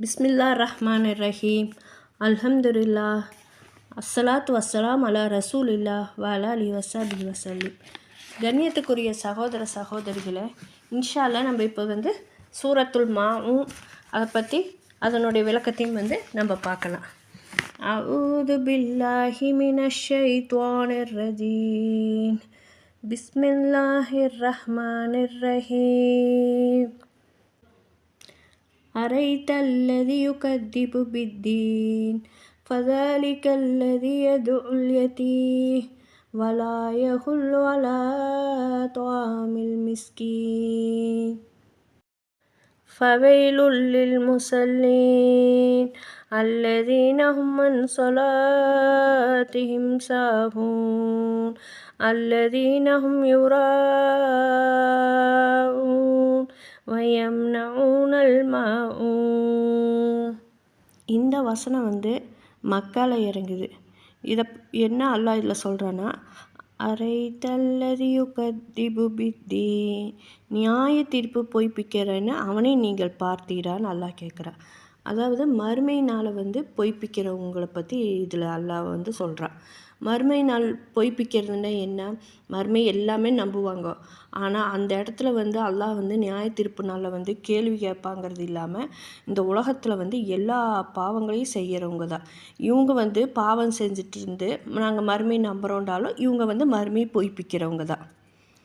பிஸ்மில்லாஹிர்ரஹ்மானிர்ரஹீம். அல்ஹம்துலில்லாஹ். அஸ்ஸலாத்து வஸ்ஸலாம் அலா ரசூலில்லாஹ் வஅலா ஆலிஹி வஸஹ்பிஹி வஸல்லம். கண்ணியத்துக்குரிய சகோதர சகோதரிகளை, இன்ஷா அல்லாஹ் நம்ம இப்போ சூரத்துல் மாஊன் அதை பற்றி அதனுடைய விளக்கத்தையும் நம்ம பார்க்கலாம். அஊது பில்லாஹி மினஷ் ஷைத்வானிர் ரஜீம். பிஸ்மில்லாஹிர் ரஹ்மானிர் ரஹீம். أرأيت الذي يكذب بالدين فذلك الذي يدعو اليتيم ولا يحض على طعام المسكين فويل للمصلين الذين هم عن صلاتهم ساهون الذين هم يراءون வயம்னஊனல் மாஊன். இந்த வசனம் மக்கால இறங்குது. இதை என்ன அல்லாஹ் இதில் சொல்கிறான்னா, அரைத்தல்லதி யுகத்திபு பித்தீன், நியாய தீர்ப்பு பொய்ப்பிக்கிறன்னு அவனை நீங்கள் பார்த்தீரான்னு அல்லாஹ் கேட்குறான். அதாவது மறுமை நாளை பொய்ப்பிக்கிறவங்களை பற்றி இதில் அல்லாஹ் சொல்கிறான். மறுமை நாள் பொய்ப்பிக்கிறதுனா என்ன? மறுமை எல்லாமே நம்புவாங்க. ஆனால் அந்த இடத்துல அல்லாஹ் நியாய தீர்ப்பு நாளில் கேள்வி கேட்பாங்கிறது இல்லாமல் இந்த உலகத்தில் எல்லா பாவங்களையும் செய்கிறவங்க தான். இவங்க பாவம் செஞ்சுட்டு இருந்து நாங்கள் மறுமை நம்புகிறோண்டாலும் இவங்க மறுமையை பொய்ப்பிக்கிறவங்க தான்.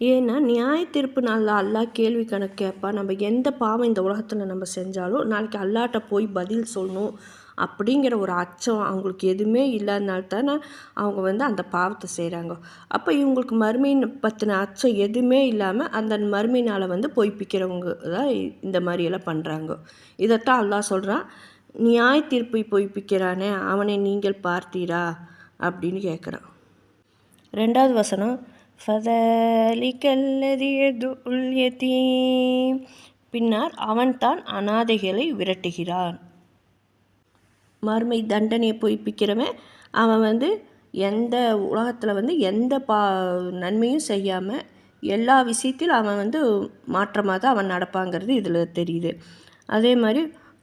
ஏன்னா நியாய தீர்ப்பு நாளில் அல்லாஹ் கேள்வி கணக்கு கேட்பா. நம்ம எந்த பாவம் இந்த உலகத்தில் நம்ம செஞ்சாலும் நாளைக்கு அல்லாஹ்ட்ட போய் பதில் சொல்லணும் அப்படிங்கிற ஒரு அச்சம் அவங்களுக்கு எதுவுமே இல்லாதனால தானே அவங்க அந்த பாவத்தை செய்கிறாங்க. அப்போ இவங்களுக்கு மறுமை பற்றின அச்சம் எதுவுமே இல்லாமல் அந்த மறுமை நாளை பொய்ப்பிக்கிறவங்க தான் இந்த மாதிரியெல்லாம் பண்ணுறாங்க. இதைத்தான் அல்லாஹ் சொல்கிறான், நியாய தீர்ப்பை பொய்ப்பிக்கிறானே அவனை நீங்கள் பார்த்தீரா அப்படின்னு கேட்குறான். 2வது வசனம், ஃபதலிகல்லதி யதுல் யதீம், பின்னர் அவன்தான் அனாதைகளை விரட்டுகிறான். மறுமை தண்டனையை பொய்ப்பிக்கிறவன் அவன் எந்த உலகத்தில் எந்த நன்மையும் செய்யாமல் எல்லா விஷயத்திலும் அவன் மாற்றமாக தான் அவன் நடப்பாங்கிறது இதில் தெரியுது. அதே மாதிரி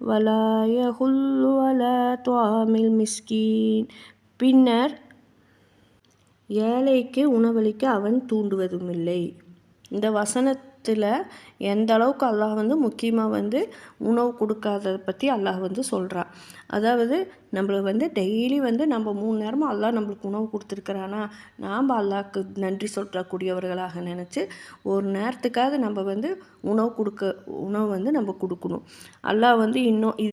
வலா யஹுல்லு அலா துஆமில் மிஸ்கீன், பின்னர் ஏழைக்கு உணவளிக்க அவன் தூண்டுவதும் இல்லை. இந்த வசனத்தில் எந்த அளவுக்கு அல்லாஹ் முக்கியமாக உணவு கொடுக்காததை பற்றி அல்லாஹ் சொல்கிறான். அதாவது நம்மளை டெய்லி நம்ம 3 நேரமும் அல்லாஹ் நம்மளுக்கு உணவு கொடுத்துருக்குறானா, நாம் அல்லாஹ்க்கு நன்றி சொல்லக்கூடியவர்களாக நினச்சி ஒரு நேரத்துக்காவது நம்ம உணவு நம்ம கொடுக்கணும். அல்லாஹ் இன்னும்